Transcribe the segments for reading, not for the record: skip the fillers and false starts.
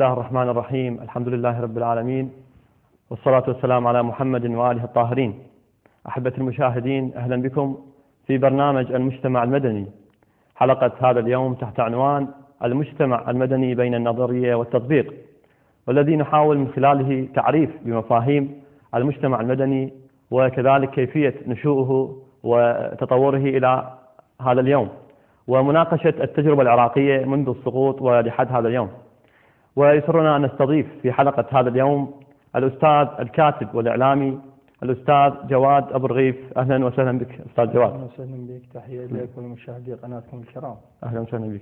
الله الرحمن الرحيم. الحمد لله رب العالمين، والصلاة والسلام على محمد وآله الطاهرين. أحبة المشاهدين، أهلا بكم في برنامج المجتمع المدني، حلقة هذا اليوم تحت عنوان المجتمع المدني بين النظرية والتطبيق، والذي نحاول من خلاله تعريف بمفاهيم المجتمع المدني وكذلك كيفية نشوئه وتطوره إلى هذا اليوم، ومناقشة التجربة العراقية منذ السقوط ولحد هذا اليوم. ويسرنا أن نستضيف في حلقة هذا اليوم الأستاذ الكاتب والإعلامي الأستاذ جواد أبو رغيف. أهلا وسهلا بك أستاذ جواد. أهلا وسهلا بك، تحية لك ولمشاهدي قناتكم الكرام. أهلا وسهلا بك.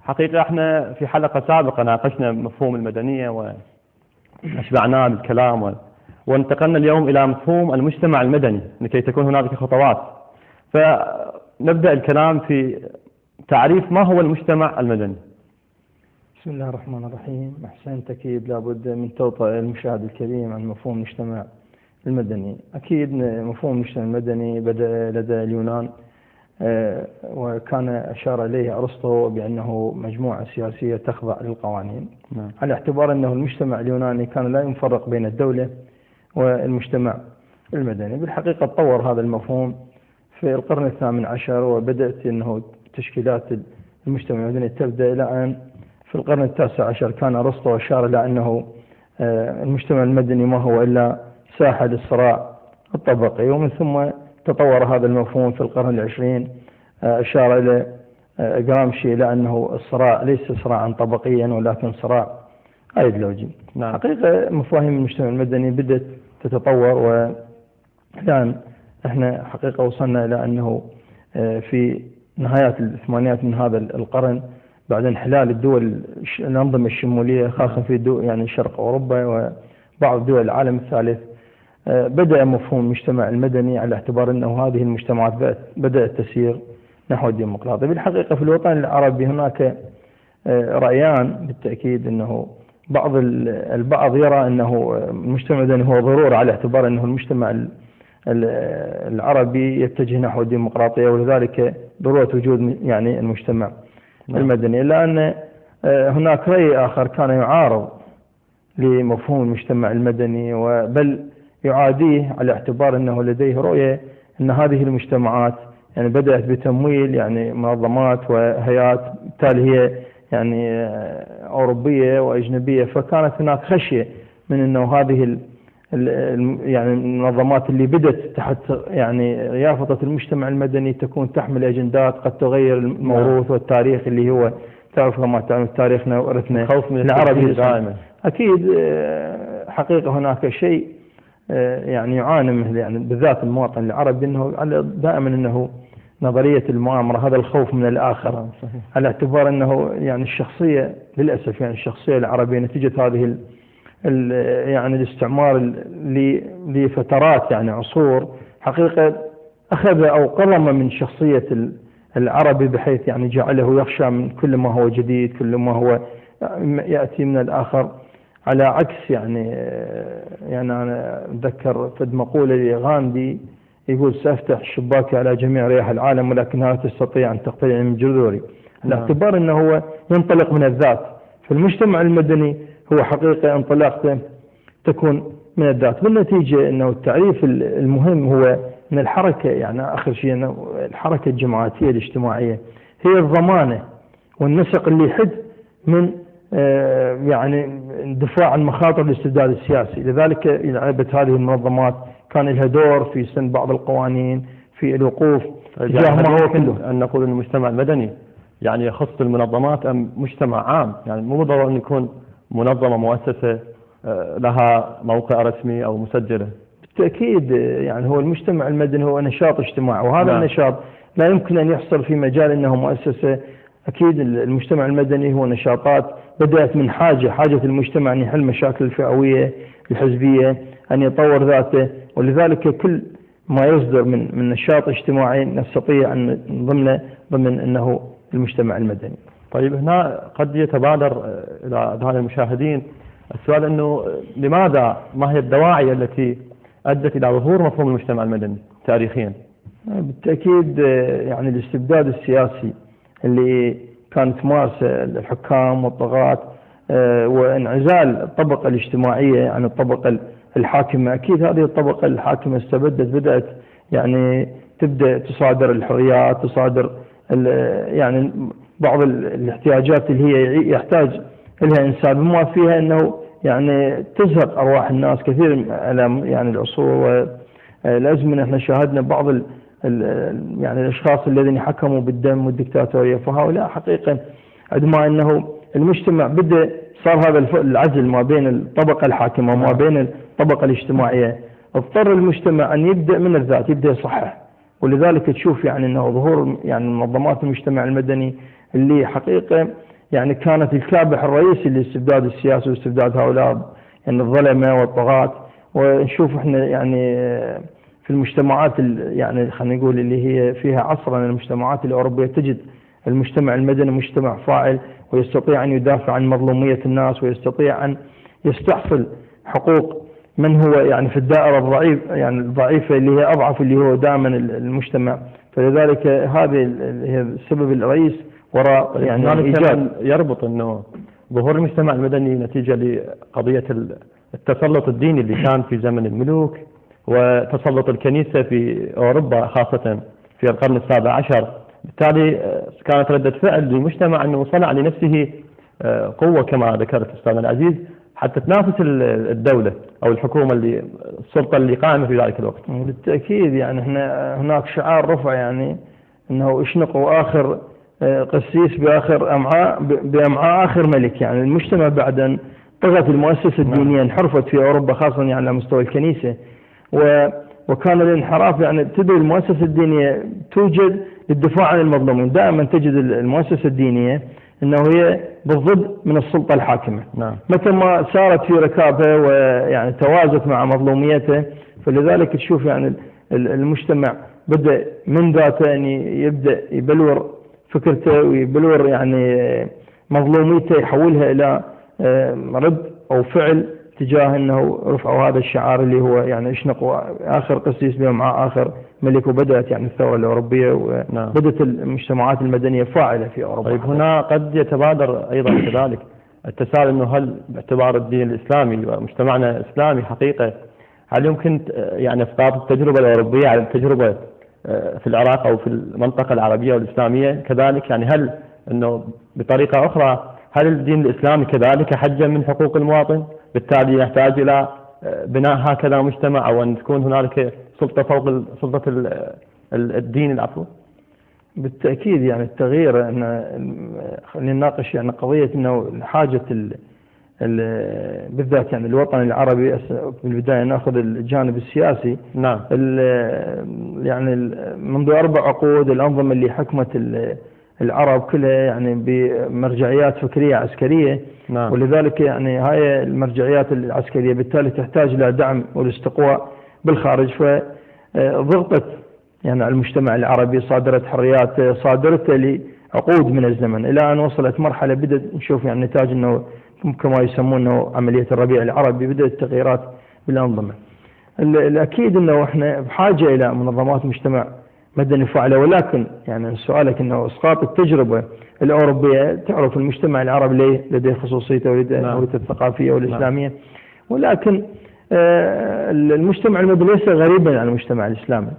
حقيقة احنا في حلقة سابقة ناقشنا مفهوم المدنية وأشبعناه بالكلام وانتقلنا اليوم إلى مفهوم المجتمع المدني لكي تكون هنالك خطوات. فنبدأ الكلام في تعريف ما هو المجتمع المدني. بسم الله الرحمن الرحيم. أحسنت. أكيد لابد من توطئة المشاهد الكريم عن مفهوم المجتمع المدني. أكيد مفهوم المجتمع المدني بدأ لدى اليونان، وكان أشار إليه أرسطو بأنه مجموعة سياسية تخضع للقوانين، على اعتبار أنه المجتمع اليوناني كان لا يفرق بين الدولة والمجتمع المدني. بالحقيقة تطور هذا المفهوم في القرن الثامن عشر، وبدأت أنه تشكيلات المجتمع المدني تبدأ إلى أن في القرن التاسع عشر كان أرسطو أشار إلى أنه المجتمع المدني ما هو إلا ساحة للصراع الطبقي، ومن ثم تطور هذا المفهوم في القرن العشرين. أشار إلى غرامشي إلى أنه الصراع ليس صراعا طبقيا ولكن صراع أيديولوجي. حقيقة مفاهيم المجتمع المدني بدأت تتطور، والآن احنا حقيقة وصلنا إلى أنه في نهاية الثمانينات من هذا القرن، بعد انحلال الدول الأنظمة الشمولية خاصة في دول يعني شرق أوروبا وبعض دول العالم الثالث، بدأ مفهوم المجتمع المدني على اعتبار أنه هذه المجتمعات بدأت تسير نحو الديمقراطية. بالحقيقة في الوطن العربي هناك رأيان بالتأكيد، أنه البعض يرى أنه المجتمع المدني هو ضرورة على اعتبار أنه المجتمع العربي يتجه نحو الديمقراطية، ولذلك ضرورة وجود يعني المجتمع المدني. إلا أن هناك رأي آخر كان يعارض لمفهوم المجتمع المدني، بل يعاديه على اعتبار أنه لديه رؤية أن هذه المجتمعات يعني بدأت بتمويل يعني منظمات وهيئات بالتالي هي يعني أوروبية وأجنبية، فكانت هناك خشية من أنه هذه يعني المنظمات اللي بدأت تحت يعني يافطة المجتمع المدني تكون تحمل أجندات قد تغير الموروث والتاريخ اللي هو تعرف كما تعلم تاريخنا وإرثنا خوف من العربي دائما. أكيد حقيقة هناك شيء يعني يعاني منه يعني بالذات المواطن العربي، أنه دائما أنه نظرية المؤامرة، هذا الخوف من الآخر، على اعتبار أنه يعني الشخصية للأسف يعني الشخصية العربية نتيجة هذه يعني الاستعمار لفترات يعني عصور، حقيقة أخذ أو قرم من شخصية العربي بحيث يعني جعله يخشى من كل ما هو جديد، كل ما هو يأتي من الآخر، على عكس يعني أنا أتذكر فد مقولة لغاندي يقول: سأفتح شباكي على جميع رياح العالم ولكنها لا تستطيع أن تقتلعني من جذوري. على اعتبار أنه هو ينطلق من الذات، فالمجتمع المدني هو حقيقة انطلاقته تكون من الذات. بالنتيجة أنه التعريف المهم هو أن الحركة يعني آخر شيء أنه الحركة الجماعاتية الاجتماعية هي الضمانة والنسق اللي يحد من يعني الدفاع عن مخاطر الاستبداد السياسي. لذلك لعبت هذه المنظمات كان لها دور في سن بعض القوانين في الوقوف تجاه ما هو كله. أن نقول أن المجتمع المدني يعني يخص المنظمات أم مجتمع عام؟ يعني مو ضروري أن يكون منظمة مؤسسة لها موقع رسمي أو مسجلة. بالتأكيد يعني هو المجتمع المدني هو نشاط اجتماعي، وهذا النشاط لا يمكن أن يحصل في مجال أنه مؤسسة. أكيد المجتمع المدني هو نشاطات بدأت من حاجة المجتمع أن يحل مشاكل الفئوية الحزبية، أن يطور ذاته، ولذلك كل ما يصدر من نشاط اجتماعي نستطيع أن ضمن أنه المجتمع المدني. طيب هنا قد يتبادر إلى أذهان المشاهدين السؤال أنه لماذا، ما هي الدواعي التي أدت إلى ظهور مفهوم المجتمع المدني تاريخيا؟ بالتأكيد يعني الاستبداد السياسي اللي كانت تمارسه الحكام والطغاة وانعزال الطبقة الاجتماعية عن الطبقة الحاكمة. أكيد هذه الطبقة الحاكمة بدأت يعني تبدأ تصادر الحريات، تصادر يعني بعض الاحتياجات اللي هي يحتاج لها إنسان، بما فيها أنه يعني تزهق أرواح الناس كثير يعني العصور والأزمنة. احنا شاهدنا بعض يعني الأشخاص الذين حكموا بالدم والدكتاتورية، فهؤلاء حقيقة عندما أنه المجتمع بدأ صار هذا العزل ما بين الطبقة الحاكمة وما بين الطبقة الاجتماعية، اضطر المجتمع أن يبدأ من الذات، يبدأ يصحح. ولذلك تشوف يعني أنه ظهور يعني منظمات المجتمع المدني اللي حقيقة يعني كانت الكابح الرئيسي لاستبداد السياسي واستبداد هؤلاء يعني الظلمة والطغاة. ونشوف احنا يعني في المجتمعات يعني خلينا نقول اللي هي فيها عصرا المجتمعات الأوروبية، تجد المجتمع المدني مجتمع فاعل، ويستطيع أن يدافع عن مظلومية الناس، ويستطيع أن يستحصل حقوق من هو يعني في الدائرة الضعيف يعني الضعيفة اللي هي أضعف، اللي هو دائما المجتمع. فلذلك هذا هي السبب الرئيس وراء يعني إيجاد يربط أنه ظهور المجتمع المدني نتيجة لقضية التسلط الديني اللي كان في زمن الملوك، وتسلط الكنيسة في أوروبا خاصة في القرن السابع عشر. بالتالي كانت ردة فعل للمجتمع أنه صنع لنفسه قوة كما ذكرت أستاذنا العزيز حتى تنافس الدولة أو الحكومة السلطة اللي قائمة في ذلك الوقت. بالتأكيد يعني احنا هناك شعار رفع يعني أنه اشنقوا آخر قسيس بأمعاء آخر ملك. يعني المجتمع بعد أن طغت المؤسسة الدينية انحرفت في أوروبا خاصة يعني على مستوى الكنيسة، وكان الانحراف يعني تدعو المؤسسة الدينية توجد للدفاع عن المظلومين. دائما تجد المؤسسة الدينية أنه هي بالضد من السلطة الحاكمة. متى ما سارت في ركابها ويعني توازت مع مظلوميته، فلذلك تشوف يعني المجتمع بدأ من ذاته أن يبدأ يبلور فكرته ويبلور يعني مظلوميته، يحولها إلى رد أو فعل تجاه أنه رفعوا هذا الشعار اللي هو يعني اشنقوا آخر قسيس مع آخر ملك. وبدأت يعني الثورة الأوروبية وبدأت المجتمعات المدنية فاعلة في أوروبا. طيب هنا قد يتبادر أيضا كذلك التساؤل أنه هل باعتبار الدين الإسلامي ومجتمعنا إسلامي حقيقة، هل يمكن يعني إسقاط التجربة الأوروبية على التجربة في العراق أو في المنطقة العربية والإسلامية كذلك؟ يعني هل أنه بطريقة أخرى هل الدين الإسلامي كذلك حجم من حقوق المواطن، بالتالي يحتاج إلى بناء هكذا مجتمع أو أن تكون هنالك سلطة فوق سلطة الدين العفو؟ بالتأكيد يعني التغيير خلينا نناقش يعني قضية أنه حاجة بالذات يعني الوطن العربي. في البداية نأخذ الجانب السياسي. نعم. يعني منذ 4 عقود الأنظمة اللي حكمت العرب كلها يعني بمرجعيات فكرية عسكرية. نعم. ولذلك يعني هاي المرجعيات العسكرية بالتالي تحتاج إلى دعم والاستقواء بالخارج، فضغطت يعني على المجتمع العربي، صادرت حريات صادرته لعقود من الزمن، إلى أن وصلت مرحلة بدأت نشوف يعني نتاج أنه كما يسمونه عملية الربيع العربي، بدأت التغييرات بالأنظمة. الأكيد أنه إحنا بحاجة إلى منظمات مجتمع مدني فاعلة، ولكن يعني سؤالك أنه إسقاط التجربة الأوروبية، تعرف المجتمع العربي لديه خصوصيته ولديه الثقافية والإسلامية، ولكن المجتمع المدني ليس غريبا عن المجتمع الإسلامي.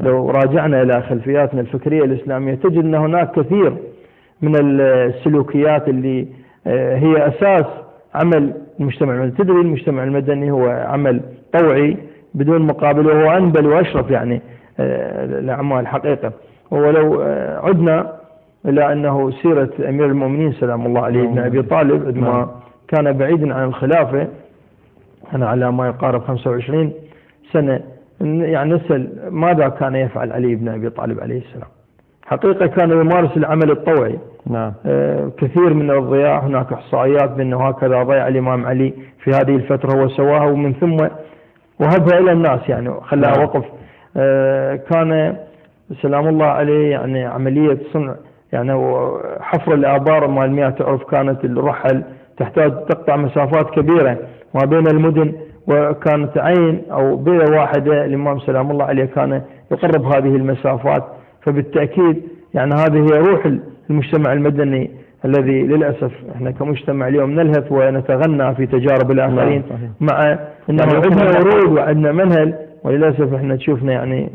لو راجعنا إلى خلفياتنا الفكرية الإسلامية تجد أن هناك كثير من السلوكيات اللي هي أساس عمل المجتمع المدني. تدري المجتمع المدني هو عمل طوعي بدون مقابل، وهو أنبل وأشرف يعني الأعمال حقيقة. ولو عدنا إلى أنه سيرة أمير المؤمنين سلام الله عليه ابن أبي طالب عندما كان بعيدا عن الخلافة، أنا على ما يقارب 25 سنة، يعني نسأل ماذا كان يفعل علي بن أبي طالب عليه السلام؟ حقيقة كان يمارس العمل الطوعي. نعم. كثير من الضياع، هناك إحصائيات بأنه هكذا ضيع الإمام علي في هذه الفترة وسواها، ومن ثم وهبها إلى الناس يعني خلاها وقف. كان سلام الله عليه يعني عملية صنع يعني حفر الآبار مال المياه، تعرف كانت الرحل تحتاج تقطع مسافات كبيرة ما بين المدن، وكانت عين أو بيئة واحدة الإمام سلام الله عليه كان يقرب هذه المسافات. فبالتأكيد يعني هذه هي روح المجتمع المدني الذي للأسف احنا كمجتمع اليوم نلهث ونتغنى في تجارب الآخرين، مع أنه عندنا ورود وعندنا منهل، وللأسف احنا تشوفنا يعني.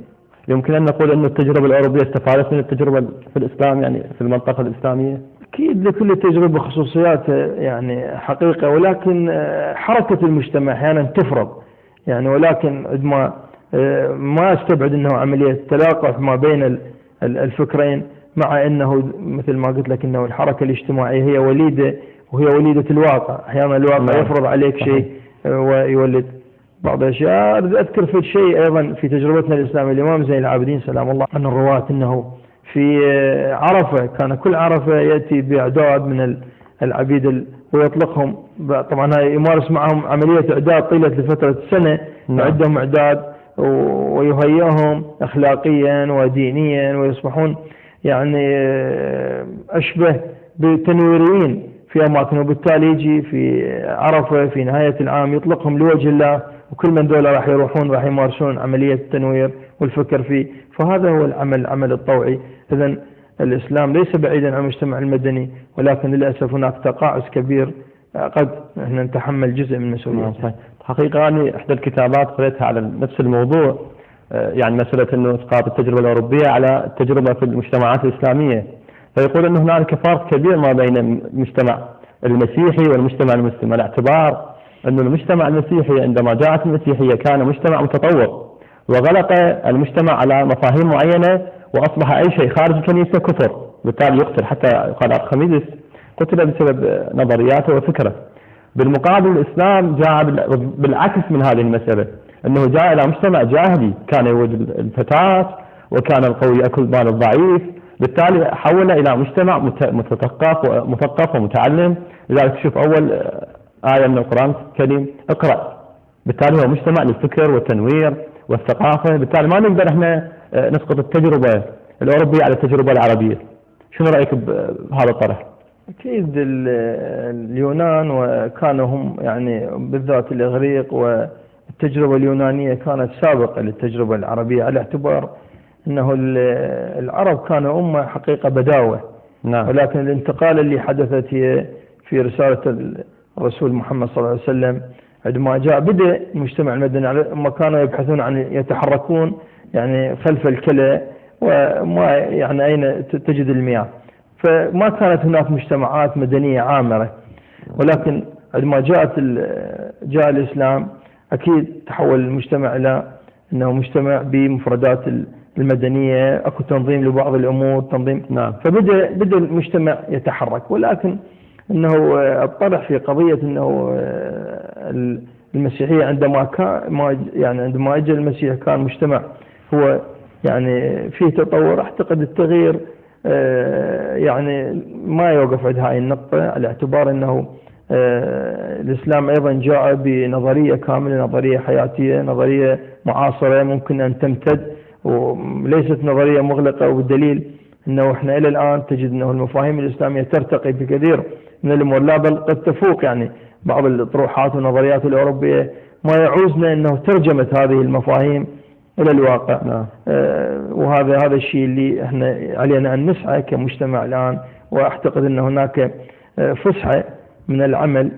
يمكن أن نقول أن التجربة الأوروبية استفادت من التجربة في الإسلام، يعني في المنطقة الإسلامية. أكيد لكل تجربة خصوصيات يعني حقيقة، ولكن حركة المجتمع أحيانا تفرض يعني، ولكن عندما ما استبعد أنه عملية تلاقح ما بين الفكرين، مع أنه مثل ما قلت لك أنه الحركة الاجتماعية هي وليدة، وهي وليدة الواقع. أحيانا الواقع يفرض عليك شيء ويولد بعض الأشياء. أذكر في شيء أيضا في تجربتنا الإسلامية، الإمام زين العابدين سلام الله عن الرواة أنه في عرفة كان كل عرفة يأتي بأعداد من العبيد ويطلقهم، طبعا يمارس معهم عملية إعداد طيلة لفترة سنة، يعدهم إعداد ويهيئهم أخلاقيا ودينيا، ويصبحون يعني أشبه بتنويريين في أماكن، وبالتالي يجي في عرفة في نهاية العام يطلقهم لوجه الله، وكل من دولة راح يروحون راح يمارسون عملية التنوير والفكر فيه. فهذا هو العمل الطوعي. إذن الإسلام ليس بعيدا عن المجتمع المدني، ولكن للأسف هناك تقاعس كبير قد احنا نتحمل جزء من مسؤوليته. حقيقة أنا إحدى الكتابات قريتها على نفس الموضوع، يعني مسألة أنه إسقاط التجربة الأوروبية على التجربة في المجتمعات الإسلامية، فيقول أنه هناك فرق كبير ما بين المجتمع المسيحي والمجتمع المسلم، على اعتبار أن المجتمع المسيحي عندما جاءت المسيحية كان مجتمع متطور، وغلق المجتمع على مفاهيم معينة، وأصبح أي شيء خارج الكنيسة كفر، بالتالي يقتل. حتى قال أرخميدس قتل بسبب نظرياته وفكره. بالمقابل الإسلام جاء بالعكس من هذه المسألة، أنه جاء إلى مجتمع جاهلي، كان يود الفتاة وكان القوي يأكل مال الضعيف، بالتالي حول إلى مجتمع مثقف ومتعلم. لذلك تشوف أول آية من القرآن الكريم اقرأ، بالتالي هو مجتمع للفكر والتنوير والثقافة. بالتالي ما نقدر احنا نسقط التجربة الأوروبية على التجربة العربية. شنو رأيك بهذا الطرح؟ أكيد اليونان وكانوا هم يعني بالذات الإغريق، والتجربة اليونانية كانت سابقة للتجربة العربية، على اعتبار أنه العرب كانوا أمة حقيقة بداوة. نعم. ولكن الانتقال اللي حدثت هي في رسالة الرسول محمد صلى الله عليه وسلم، عندما جاء بدأ المجتمع المدني، هم كانوا يبحثون عن يتحركون يعني خلف الكلى، وما يعني أين تجد المياه، فما كانت هناك مجتمعات مدنية عامرة. ولكن عندما جاء الإسلام أكيد تحول المجتمع إلى أنه مجتمع بمفردات المدنية، أكو تنظيم لبعض الأمور، تنظيم. نعم. فبدأ المجتمع يتحرك. ولكن أنه الطرح في قضية أنه المسيحية عندما أجى المسيح كان مجتمع هو يعني فيه تطور. أعتقد التغيير يعني ما يوقف عند هاي النقطة، على اعتبار أنه الإسلام أيضا جاء بنظرية كاملة، نظرية حياتية، نظرية معاصرة ممكن أن تمتد، وليست نظرية مغلقة. والدليل أنه إحنا إلى الآن تجد أنه المفاهيم الإسلامية ترتقي بكثير من الأمور، لا بل قد تفوق يعني بعض الأطروحات والنظريات الأوروبية، ما يعوزنا أنه ترجمة هذه المفاهيم إلى الواقع. نعم. وهذا الشيء اللي احنا علينا أن نسعى كمجتمع الآن. وأعتقد أن هناك فسحة من العمل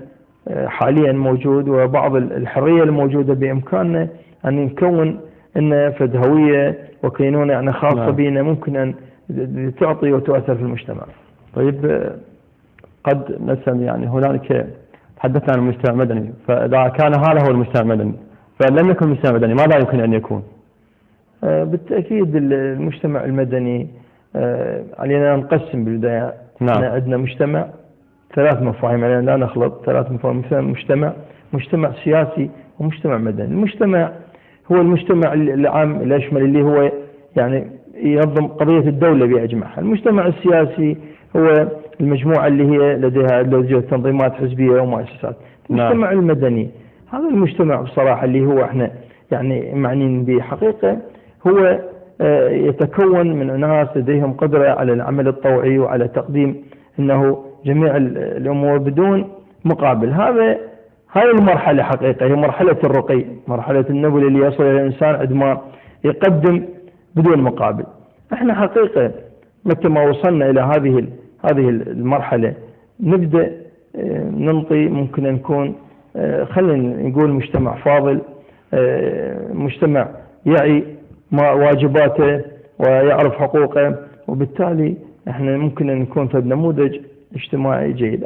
حاليا موجود، وبعض الحرية الموجودة بإمكاننا أن نكون إن فد هوية وكينونة يعني خاصة بنا، ممكن أن تعطي وتؤثر في المجتمع. طيب قد نسمع يعني هنالك تحدثنا عن المجتمع المدني، فإذا كان هذا هو المجتمع المدني فلم يكن المجتمع المدني ماذا يمكن أن يكون؟ بالتأكيد المجتمع المدني علينا أن نقسم بالبداية. نعم. عندنا مجتمع ثلاث مفاهيم، علينا لا نخلط ثلاث مفاهيم. مجتمع سياسي ومجتمع مدني. المجتمع هو المجتمع العام الأشمل اللي هو يعني ينظم قضية الدولة بأجمعها. المجتمع السياسي هو المجموعة اللي هي لديها تنظيمات حزبية ومؤسسات. المجتمع المدني هذا المجتمع بصراحة اللي هو احنا يعني معنين بحقيقة، هو يتكون من ناس لديهم قدرة على العمل الطوعي وعلى تقديم انه جميع الامور بدون مقابل. هاي المرحلة حقيقة هي مرحلة الرقي، مرحلة النبل اللي يصل الى الانسان عندما يقدم بدون مقابل. احنا حقيقة متى ما وصلنا الى هذه المرحلة نبدأ ننطي، ممكن أن نكون خلينا نقول مجتمع فاضل، مجتمع يعي ما واجباته ويعرف حقوقه، وبالتالي احنا ممكن أن نكون في نموذج اجتماعي جيد.